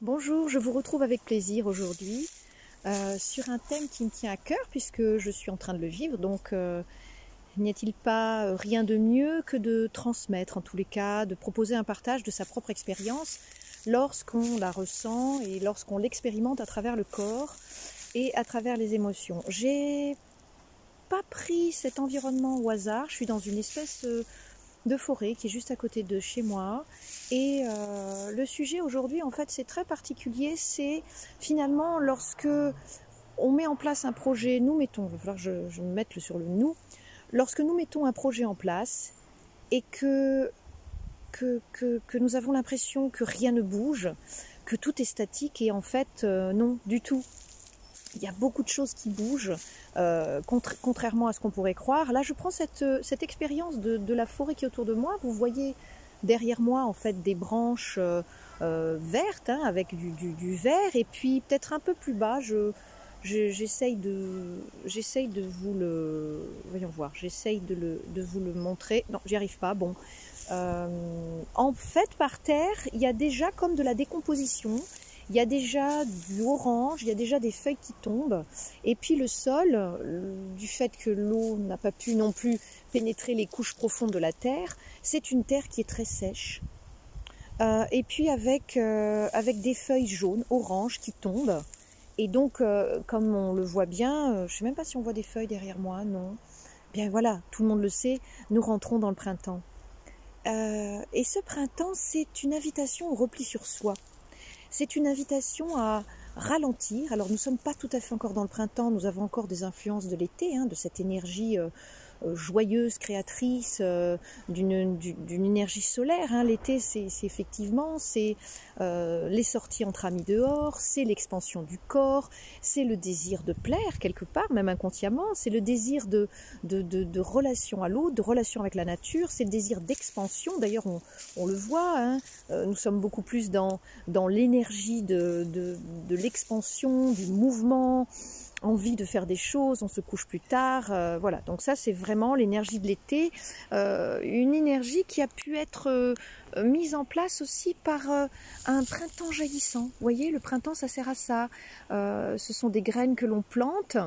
Bonjour, je vous retrouve avec plaisir aujourd'hui sur un thème qui me tient à cœur puisque je suis en train de le vivre. Donc, n'y a-t-il pas rien de mieux que de transmettre, en tous les cas, de proposer un partage de sa propre expérience lorsqu'on la ressent et lorsqu'on l'expérimente à travers le corps et à travers les émotions. J'ai pas pris cet environnement au hasard, je suis dans une espèce de forêt qui est juste à côté de chez moi. Et le sujet aujourd'hui, en fait, c'est très particulier. C'est finalement lorsque on met en place un projet, nous mettons, il va falloir que je me mette sur le nous, lorsque nous mettons un projet en place et que nous avons l'impression que rien ne bouge, que tout est statique et en fait, non, du tout. Il y a beaucoup de choses qui bougent, contrairement à ce qu'on pourrait croire. Là, je prends cette expérience de la forêt qui est autour de moi. Vous voyez derrière moi, en fait, des branches vertes, hein, avec du vert. Et puis, peut-être un peu plus bas, j'essaye de vous le... Voyons voir, j'essaye de vous le montrer. Non, j'y arrive pas, bon. En fait, par terre, il y a déjà comme de la décomposition. Il y a déjà du orange, il y a déjà des feuilles qui tombent. Et puis le sol, du fait que l'eau n'a pas pu non plus pénétrer les couches profondes de la terre, c'est une terre qui est très sèche. Et puis avec des feuilles jaunes, oranges qui tombent. Et donc, comme on le voit bien, je ne sais même pas si on voit des feuilles derrière moi, non. Bien voilà, tout le monde le sait, nous rentrons dans le printemps. Et ce printemps, c'est une invitation au repli sur soi. C'est une invitation à ralentir. Alors nous ne sommes pas tout à fait encore dans le printemps, nous avons encore des influences de l'été, hein, de cette énergie joyeuse, créatrice, d'une énergie solaire. Hein. L'été, c'est effectivement les sorties entre amis dehors, c'est l'expansion du corps, c'est le désir de plaire quelque part, même inconsciemment, c'est le désir de relation à l'autre, de relation avec la nature, c'est le désir d'expansion. D'ailleurs, on le voit, hein, nous sommes beaucoup plus dans l'énergie de l'expansion, du mouvement, envie de faire des choses, on se couche plus tard, voilà. Donc ça, c'est vraiment l'énergie de l'été, une énergie qui a pu être mise en place aussi par un printemps jaillissant. Vous voyez, le printemps, ça sert à ça. Ce sont des graines que l'on plante,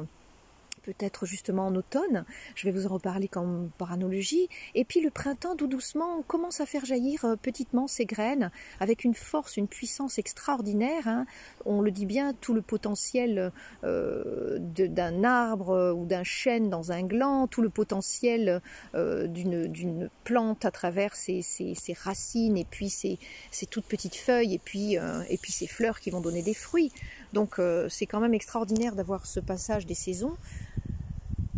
peut-être justement en automne, je vais vous en reparler comme par analogie, et puis le printemps, tout doucement, on commence à faire jaillir petitement ces graines, avec une force, une puissance extraordinaire, hein. On le dit bien, tout le potentiel d'un arbre ou d'un chêne dans un gland, tout le potentiel d'une plante à travers ses racines, et puis ses toutes petites feuilles, et puis ses fleurs qui vont donner des fruits. Donc c'est quand même extraordinaire d'avoir ce passage des saisons.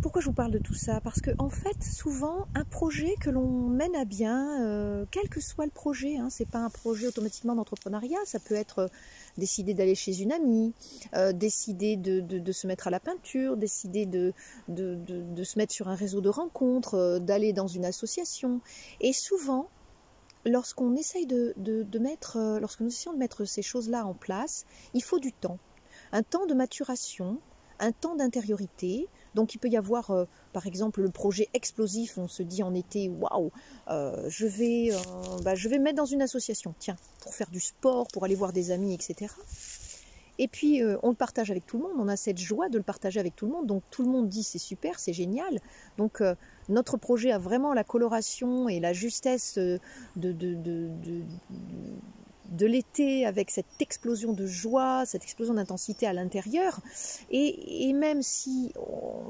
Pourquoi je vous parle de tout ça? Parce que en fait, souvent, un projet que l'on mène à bien, quel que soit le projet, hein, c'est pas un projet automatiquement d'entrepreneuriat, ça peut être décider d'aller chez une amie, décider de se mettre à la peinture, décider de se mettre sur un réseau de rencontres, d'aller dans une association. Et souvent, lorsqu'on essaye lorsque nous essayons de mettre ces choses-là en place, il faut du temps. Un temps de maturation, un temps d'intériorité. Donc il peut y avoir, par exemple, le projet explosif, on se dit en été, waouh, je vais me mettre dans une association, tiens, pour faire du sport, pour aller voir des amis, etc. Et puis on le partage avec tout le monde, on a cette joie de le partager avec tout le monde, donc tout le monde dit c'est super, c'est génial. Donc notre projet a vraiment la coloration et la justesse de l'été, avec cette explosion de joie, cette explosion d'intensité à l'intérieur. Et même si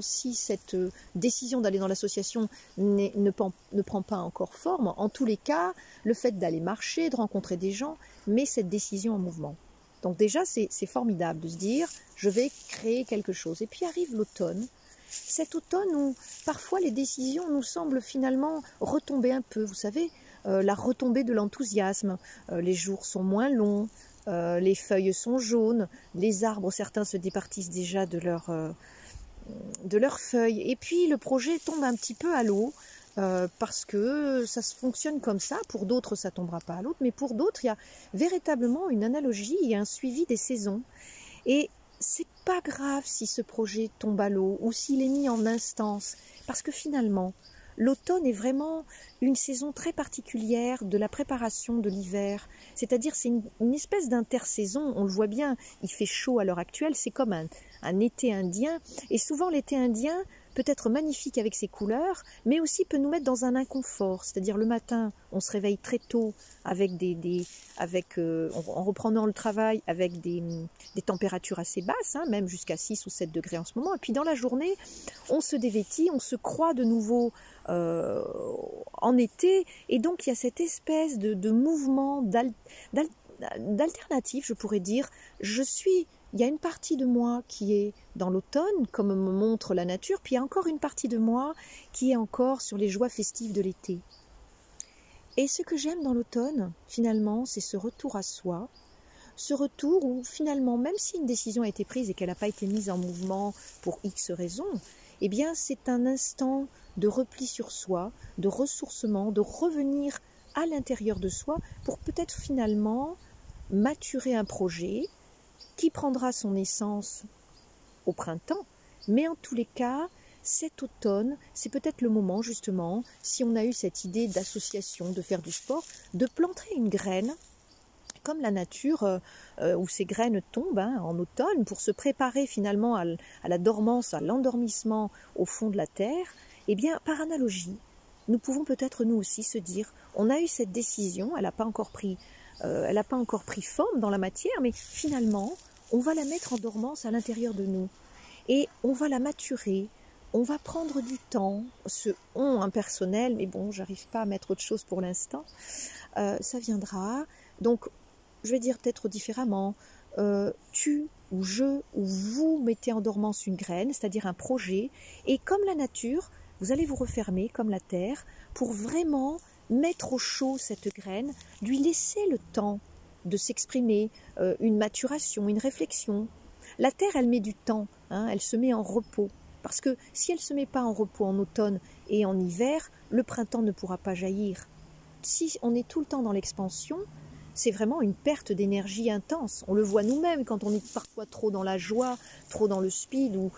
cette décision d'aller dans l'association ne prend pas encore forme, en tous les cas, le fait d'aller marcher, de rencontrer des gens, met cette décision en mouvement. Donc déjà, c'est formidable de se dire, je vais créer quelque chose. Et puis arrive l'automne. Cet automne où parfois les décisions nous semblent finalement retomber un peu, vous savez, la retombée de l'enthousiasme, les jours sont moins longs, les feuilles sont jaunes, les arbres, certains se départissent déjà de leurs feuilles, et puis le projet tombe un petit peu à l'eau, parce que ça se fonctionne comme ça. Pour d'autres, ça ne tombera pas à l'eau, mais pour d'autres, il y a véritablement une analogie et un suivi des saisons. Et c'est pas grave si ce projet tombe à l'eau ou s'il est mis en instance, parce que finalement, l'automne est vraiment une saison très particulière de la préparation de l'hiver. C'est-à-dire c'est une espèce d'intersaison, on le voit bien, il fait chaud à l'heure actuelle, c'est comme un été indien. Et souvent l'été indien peut être magnifique avec ses couleurs, mais aussi peut nous mettre dans un inconfort. C'est-à-dire le matin, on se réveille très tôt avec en reprenant le travail avec des températures assez basses, hein, même jusqu'à 6 ou 7 degrés en ce moment. Et puis dans la journée, on se dévêtit, on se croit de nouveau en été. Et donc il y a cette espèce de mouvement d'alternative, je pourrais dire. Il y a une partie de moi qui est dans l'automne, comme me montre la nature, puis il y a encore une partie de moi qui est encore sur les joies festives de l'été. Et ce que j'aime dans l'automne, finalement, c'est ce retour à soi, ce retour où finalement, même si une décision a été prise et qu'elle n'a pas été mise en mouvement pour X raisons, eh bien c'est un instant de repli sur soi, de ressourcement, de revenir à l'intérieur de soi pour peut-être finalement maturer un projet, qui prendra son essence au printemps, mais en tous les cas, cet automne, c'est peut-être le moment justement, si on a eu cette idée d'association, de faire du sport, de planter une graine, comme la nature, où ces graines tombent en automne, pour se préparer finalement à la dormance, à l'endormissement au fond de la terre. Eh bien, par analogie, nous pouvons peut-être nous aussi se dire, on a eu cette décision, elle n'a pas encore pris forme dans la matière, mais finalement, on va la mettre en dormance à l'intérieur de nous. Et on va la maturer, on va prendre du temps, ce « on » impersonnel, mais bon, j'arrive pas à mettre autre chose pour l'instant, ça viendra. Donc, je vais dire peut-être différemment, tu ou je ou vous mettez en dormance une graine, c'est-à-dire un projet, et comme la nature, vous allez vous refermer comme la terre pour vraiment mettre au chaud cette graine, lui laisser le temps de s'exprimer, une maturation, une réflexion. La terre, elle met du temps, elle se met en repos. Parce que si elle ne se met pas en repos en automne et en hiver, le printemps ne pourra pas jaillir. Si on est tout le temps dans l'expansion, c'est vraiment une perte d'énergie intense. On le voit nous-mêmes quand on est parfois trop dans la joie, trop dans le speed, ou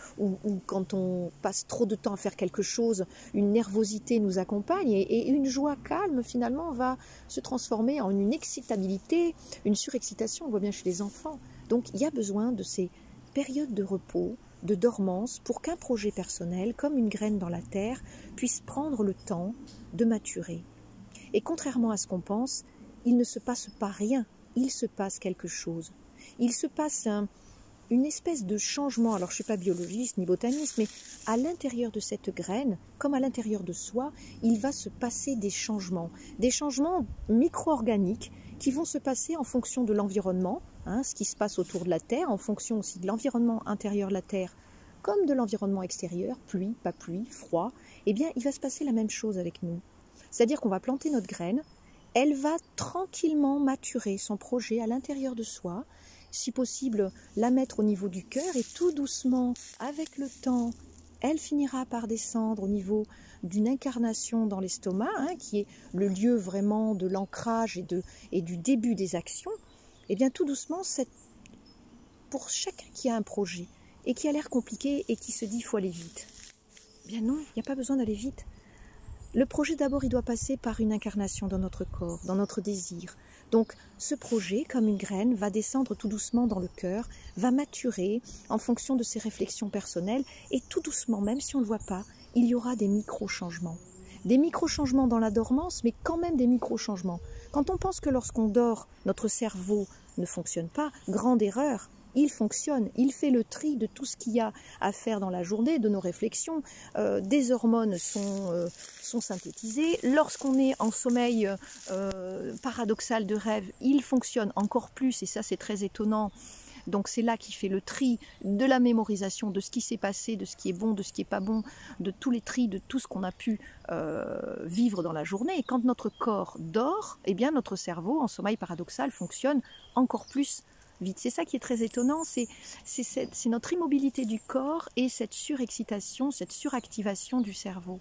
quand on passe trop de temps à faire quelque chose, une nervosité nous accompagne, et une joie calme finalement va se transformer en une excitabilité, une surexcitation, on voit bien chez les enfants. Donc il y a besoin de ces périodes de repos, de dormance, pour qu'un projet personnel, comme une graine dans la terre, puisse prendre le temps de maturer. Et contrairement à ce qu'on pense, il ne se passe pas rien, il se passe quelque chose. Il se passe une espèce de changement, alors je ne suis pas biologiste ni botaniste, mais à l'intérieur de cette graine, comme à l'intérieur de soi, il va se passer des changements micro-organiques qui vont se passer en fonction de l'environnement, ce qui se passe autour de la Terre, en fonction aussi de l'environnement intérieur de la Terre, comme de l'environnement extérieur, pluie, pas pluie, froid, eh bien il va se passer la même chose avec nous. C'est-à-dire qu'on va planter notre graine, elle va tranquillement maturer son projet à l'intérieur de soi, si possible la mettre au niveau du cœur, et tout doucement, avec le temps, elle finira par descendre au niveau d'une incarnation dans l'estomac, qui est le lieu vraiment de l'ancrage et du début des actions. Et bien tout doucement, pour chacun qui a un projet et qui a l'air compliqué et qui se dit « il faut aller vite », bien non, il n'y a pas besoin d'aller vite. Le projet d'abord, il doit passer par une incarnation dans notre corps, dans notre désir. Donc ce projet, comme une graine, va descendre tout doucement dans le cœur, va maturer en fonction de ses réflexions personnelles, et tout doucement, même si on ne le voit pas, il y aura des micro-changements. Des micro-changements dans la dormance, mais quand même des micro-changements. Quand on pense que lorsqu'on dort, notre cerveau ne fonctionne pas, grande erreur. Il fonctionne, il fait le tri de tout ce qu'il y a à faire dans la journée, de nos réflexions. Des hormones sont synthétisées. Lorsqu'on est en sommeil paradoxal de rêve, il fonctionne encore plus, et ça c'est très étonnant. Donc c'est là qu'il fait le tri de la mémorisation, de ce qui s'est passé, de ce qui est bon, de ce qui n'est pas bon, de tous les tris, de tout ce qu'on a pu vivre dans la journée. Et quand notre corps dort, eh bien notre cerveau, en sommeil paradoxal, fonctionne encore plus vite. C'est ça qui est très étonnant, c'est notre immobilité du corps et cette surexcitation, cette suractivation du cerveau.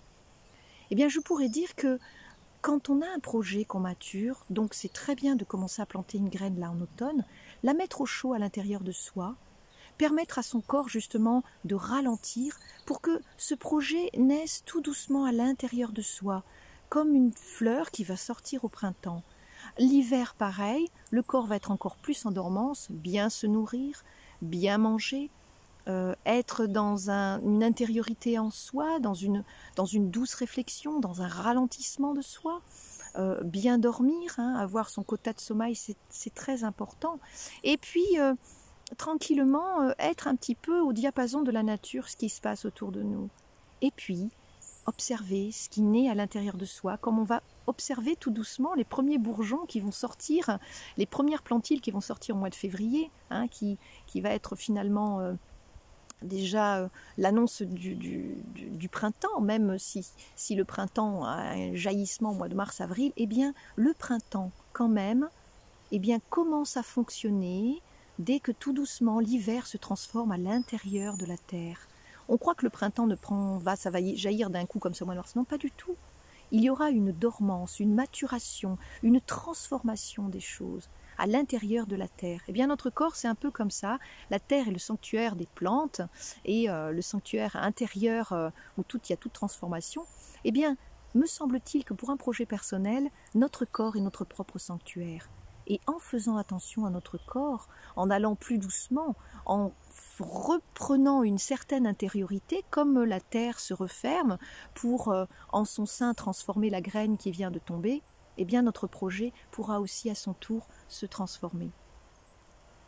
Eh bien je pourrais dire que quand on a un projet qu'on mature, donc c'est très bien de commencer à planter une graine là en automne, la mettre au chaud à l'intérieur de soi, permettre à son corps justement de ralentir pour que ce projet naisse tout doucement à l'intérieur de soi, comme une fleur qui va sortir au printemps. L'hiver, pareil, le corps va être encore plus en dormance, bien se nourrir, bien manger, être dans une intériorité en soi, dans une douce réflexion, dans un ralentissement de soi, bien dormir, hein, avoir son quota de sommeil, c'est très important. Et puis, tranquillement, être un petit peu au diapason de la nature, ce qui se passe autour de nous. Et puis, observer ce qui naît à l'intérieur de soi, comme on va observer tout doucement les premiers bourgeons qui vont sortir, les premières plantiles qui vont sortir au mois de février, hein, qui va être finalement déjà l'annonce du printemps, même si le printemps a un jaillissement au mois de mars-avril, eh bien le printemps quand même eh bien, commence à fonctionner dès que tout doucement l'hiver se transforme à l'intérieur de la terre. On croit que le printemps ça va jaillir d'un coup comme ce mois de mars. Non, pas du tout. Il y aura une dormance, une maturation, une transformation des choses à l'intérieur de la terre. Eh bien, notre corps, c'est un peu comme ça. La terre est le sanctuaire des plantes et le sanctuaire intérieur où il y a toute transformation. Eh bien, me semble-t-il que pour un projet personnel, notre corps est notre propre sanctuaire. Et en faisant attention à notre corps, en allant plus doucement, en reprenant une certaine intériorité, comme la terre se referme pour en son sein transformer la graine qui vient de tomber, eh bien notre projet pourra aussi à son tour se transformer.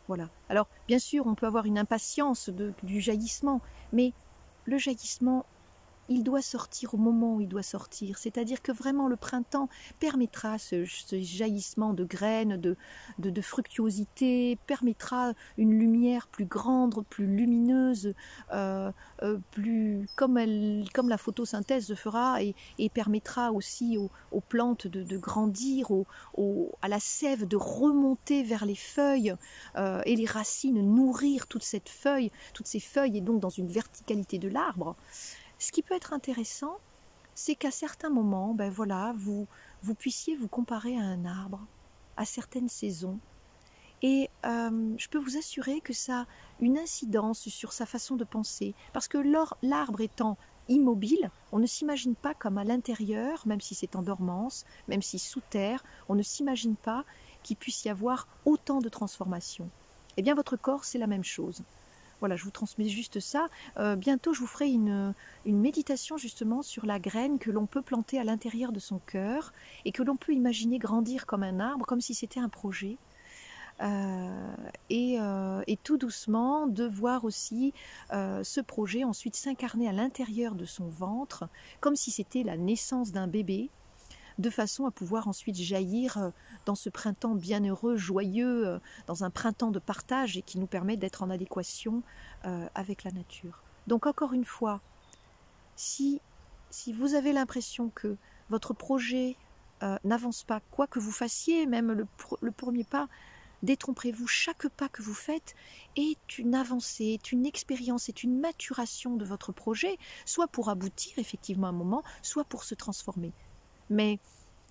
Voilà. Alors bien sûr on peut avoir une impatience du jaillissement, mais le jaillissement, il doit sortir au moment où il doit sortir, c'est-à-dire que vraiment le printemps permettra ce jaillissement de graines, de fructuosité, permettra une lumière plus grande, plus lumineuse, plus comme la photosynthèse le fera, et permettra aussi aux plantes de grandir, à la sève de remonter vers les feuilles et les racines nourrir toutes ces feuilles et donc dans une verticalité de l'arbre. Ce qui peut être intéressant, c'est qu'à certains moments, vous puissiez vous comparer à un arbre, à certaines saisons. Et je peux vous assurer que ça a une incidence sur sa façon de penser. Parce que l'arbre étant immobile, on ne s'imagine pas comme à l'intérieur, même si c'est en dormance, même si sous terre, on ne s'imagine pas qu'il puisse y avoir autant de transformations. Eh bien, votre corps, c'est la même chose. Voilà, je vous transmets juste ça. Bientôt, je vous ferai une méditation justement sur la graine que l'on peut planter à l'intérieur de son cœur et que l'on peut imaginer grandir comme un arbre, comme si c'était un projet. Et tout doucement, de voir aussi ce projet ensuite s'incarner à l'intérieur de son ventre, comme si c'était la naissance d'un bébé, de façon à pouvoir ensuite jaillir dans ce printemps bienheureux, joyeux, dans un printemps de partage et qui nous permet d'être en adéquation avec la nature. Donc encore une fois, si vous avez l'impression que votre projet n'avance pas, quoi que vous fassiez, même le premier pas, détrompez-vous, chaque pas que vous faites est une avancée, est une expérience, est une maturation de votre projet, soit pour aboutir effectivement à un moment, soit pour se transformer. Mais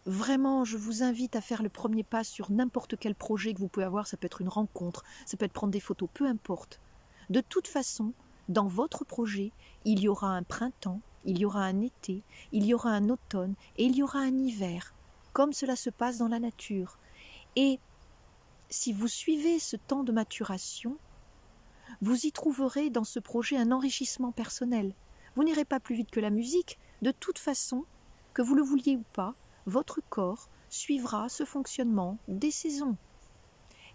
vraiment, je vous invite à faire le premier pas sur n'importe quel projet que vous pouvez avoir. Ça peut être une rencontre, ça peut être prendre des photos, peu importe. De toute façon, dans votre projet, il y aura un printemps, il y aura un été, il y aura un automne et il y aura un hiver, comme cela se passe dans la nature. Et si vous suivez ce temps de maturation, vous y trouverez dans ce projet un enrichissement personnel. Vous n'irez pas plus vite que la musique. De toute façon, que vous le vouliez ou pas, votre corps suivra ce fonctionnement des saisons.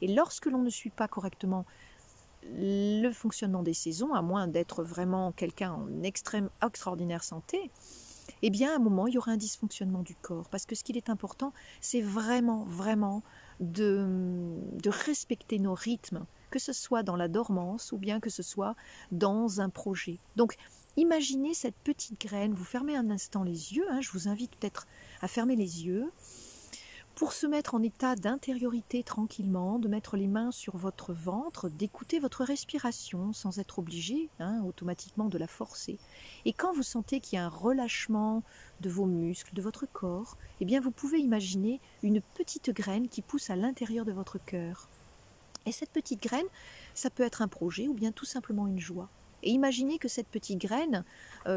Et lorsque l'on ne suit pas correctement le fonctionnement des saisons, à moins d'être vraiment quelqu'un en extraordinaire santé, eh bien à un moment il y aura un dysfonctionnement du corps. Parce que ce qu'il est important, c'est vraiment de respecter nos rythmes, que ce soit dans la dormance ou bien que ce soit dans un projet. Donc imaginez cette petite graine, vous fermez un instant les yeux, je vous invite peut-être à fermer les yeux, pour se mettre en état d'intériorité tranquillement, de mettre les mains sur votre ventre, d'écouter votre respiration sans être obligé automatiquement de la forcer. Et quand vous sentez qu'il y a un relâchement de vos muscles, de votre corps, eh bien vous pouvez imaginer une petite graine qui pousse à l'intérieur de votre cœur. Et cette petite graine, ça peut être un projet ou bien tout simplement une joie. Et imaginez que cette petite graine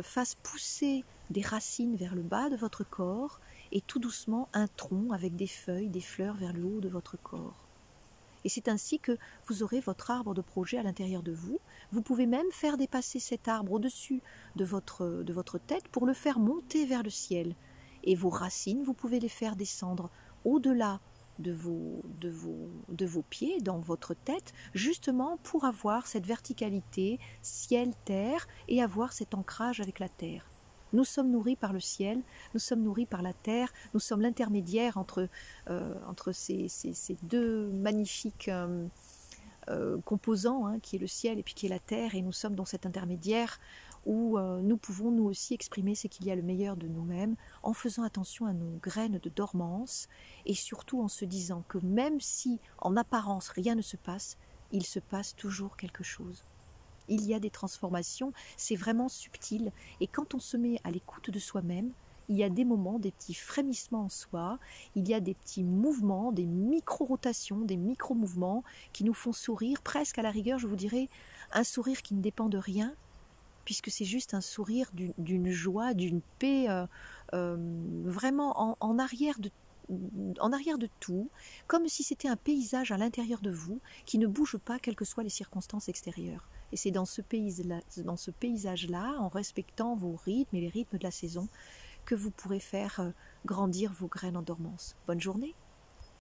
fasse pousser des racines vers le bas de votre corps et tout doucement un tronc avec des feuilles, des fleurs vers le haut de votre corps. Et c'est ainsi que vous aurez votre arbre de projet à l'intérieur de vous. Vous pouvez même faire dépasser cet arbre au-dessus de votre tête pour le faire monter vers le ciel. Et vos racines, vous pouvez les faire descendre au-delà de vos pieds, dans votre tête, justement pour avoir cette verticalité ciel-terre et avoir cet ancrage avec la terre. Nous sommes nourris par le ciel, nous sommes nourris par la terre, nous sommes l'intermédiaire entre ces deux magnifiques composants, hein, qui est le ciel et puis qui est la terre, et nous sommes dans cet intermédiaire où nous pouvons nous aussi exprimer ce qu'il y a le meilleur de nous-mêmes en faisant attention à nos graines de dormance et surtout en se disant que même si en apparence rien ne se passe, il se passe toujours quelque chose. Il y a des transformations, c'est vraiment subtil, et quand on se met à l'écoute de soi-même, il y a des moments, des petits frémissements en soi, il y a des petits mouvements, des micro-rotations, des micro-mouvements qui nous font sourire, presque à la rigueur, je vous dirais, un sourire qui ne dépend de rien, puisque c'est juste un sourire d'une joie, d'une paix, vraiment en arrière de tout, comme si c'était un paysage à l'intérieur de vous qui ne bouge pas, quelles que soient les circonstances extérieures. Et c'est dans ce paysage-là, en respectant vos rythmes et les rythmes de la saison, que vous pourrez faire grandir vos graines en dormance. Bonne journée!